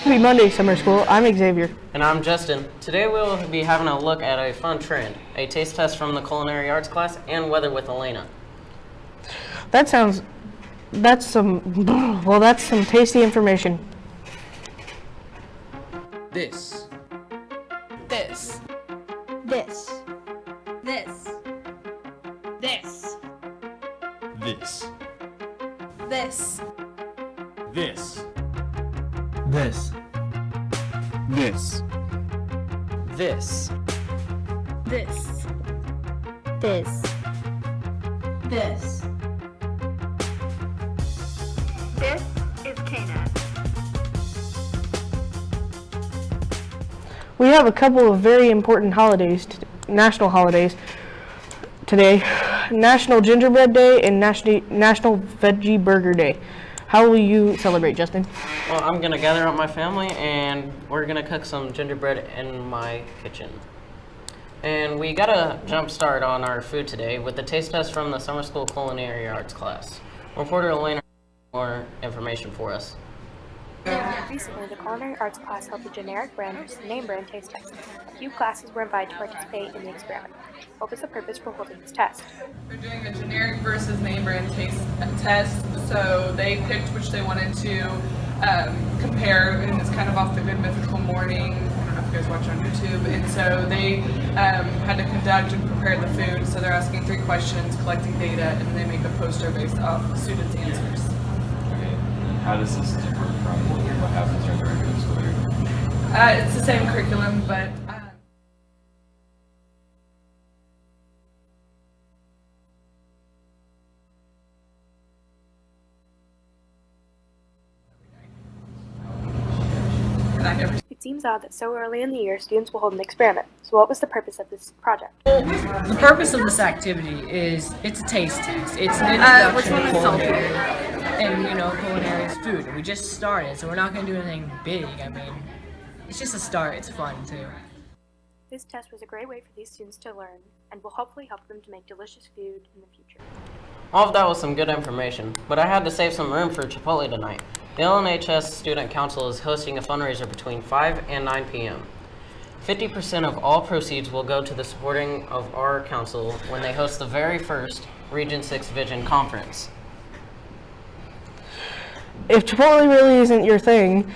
Happy Monday, Summer School. I'm Xavier. And I'm Justin. Today we'll be having a look at a fun trend, a taste test from the culinary arts class, and weather with Elena. That's some tasty information. This. This. This. This. This. This. This. This. This. This. This. This. This. This. This is KNET. We have a couple of very important holidays, national holidays today. National Gingerbread Day and National Veggie Burger Day. How will you celebrate, Justin? Well, I'm going to gather up my family and we're going to cook some gingerbread in my kitchen. And we got a jump start on our food today with the taste test from the summer school culinary arts class. Reporter Elena has more information for us. Recently, the culinary arts class held the generic brand versus name brand taste test. A few classes were invited to participate in the experiment. What was the purpose for holding this test? They're doing a generic versus name brand taste test, so they picked which they wanted to compare, and it's kind of off the Good Mythical Morning. I don't know if you guys watch on YouTube, and so they had to conduct and prepare the food. So they're asking 3 questions, collecting data, and they make a poster based off the students' answers. How does this differ from what happens during the regular school year? It's the same curriculum, but It seems odd that so early in the year students will hold an experiment. So what was the purpose of this project? The purpose of this activity is it's a taste test. It's an introduction to culinary, and culinary is food. We just started, so we're not going to do anything big. I mean, it's just a start. It's fun too. This test was a great way for these students to learn and will hopefully help them to make delicious food in the future. All of that was some good information, but I had to save some room for Chipotle tonight. The LNHS Student Council is hosting a fundraiser between 5 and 9 p.m. 50% of all proceeds will go to the supporting of our council when they host the very first Region 6 Vision Conference. If Chipotle really isn't your thing,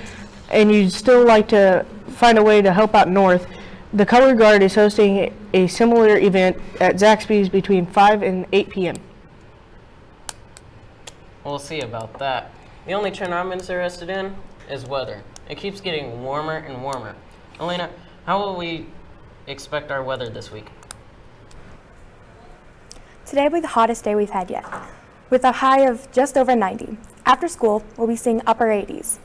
and you'd still like to find a way to help out North, the Color Guard is hosting a similar event at Zaxby's between 5 and 8 p.m. We'll see about that. The only trend I'm interested in is weather. It keeps getting warmer and warmer. Elena, how will we expect our weather this week? Today will be the hottest day we've had yet, with a high of just over 90. After school, we'll be seeing upper 80s.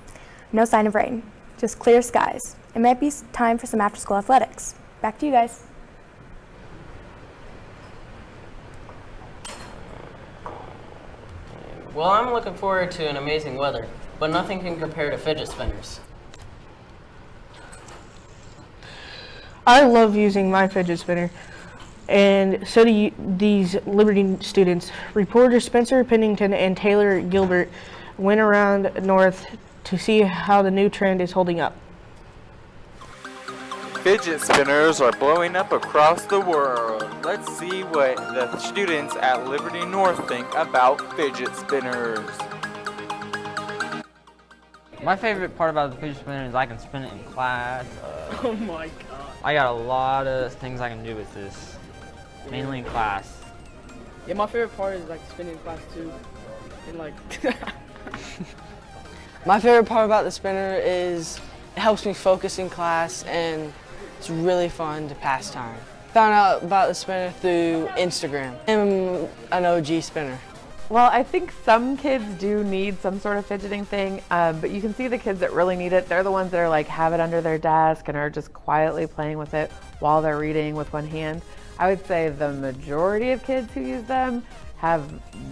No sign of rain, just clear skies. It might be time for some after-school athletics. Back to you guys. Well, I'm looking forward to an amazing weather, but nothing can compare to fidget spinners. I love using my fidget spinner, and so do these Liberty students. Reporters Spencer Pennington and Taylor Gilbert went around North to see how the new trend is holding up. Fidget spinners are blowing up across the world. Let's see what the students at Liberty North think about fidget spinners. My favorite part about the fidget spinner is I can spin it in class. Oh my god. I got a lot of things I can do with this, mainly in class. Yeah, my favorite part is spinning in class too. And My favorite part about the spinner is it helps me focus in class and it's really fun to pass time. Found out about the spinner through Instagram. I'm an OG spinner. Well, I think some kids do need some sort of fidgeting thing, but you can see the kids that really need it. They're the ones that are have it under their desk and are just quietly playing with it while they're reading with one hand. I would say the majority of kids who use them have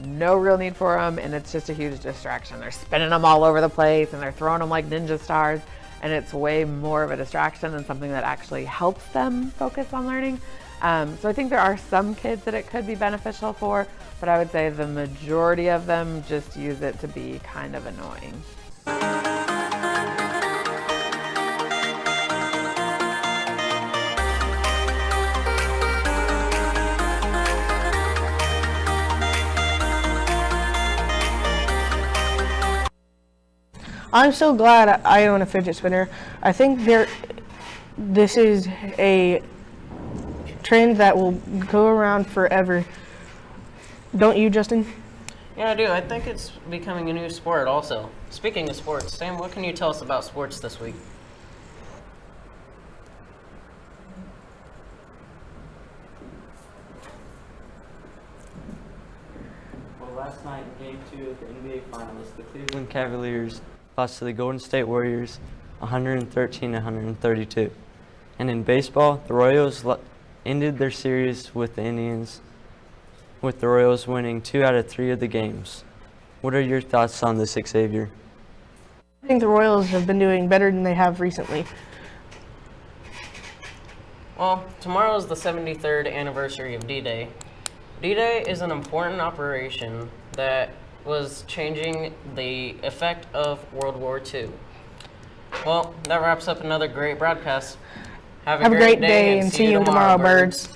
no real need for them, and it's just a huge distraction. They're spinning them all over the place and they're throwing them like ninja stars, and it's way more of a distraction than something that actually helps them focus on learning. So I think there are some kids that it could be beneficial for, but I would say the majority of them just use it to be kind of annoying. I'm so glad I own a fidget spinner. I think this is a trend that will go around forever. Don't you, Justin? Yeah, I do. I think it's becoming a new sport also. Speaking of sports, Sam, what can you tell us about sports this week? Well, last night, Game 2 of the NBA Finals, the Cleveland Cavaliers lost to the Golden State Warriors 113-132. And in baseball, the Royals ended their series with the Indians, with the Royals winning 2 out of 3 of the games. What are your thoughts on this, Xavier? I think the Royals have been doing better than they have recently. Well, tomorrow is the 73rd anniversary of D-Day. D-Day is an important operation that was changing the effect of World War II. Well, that wraps up another great broadcast. Have a great day and see you tomorrow, birds.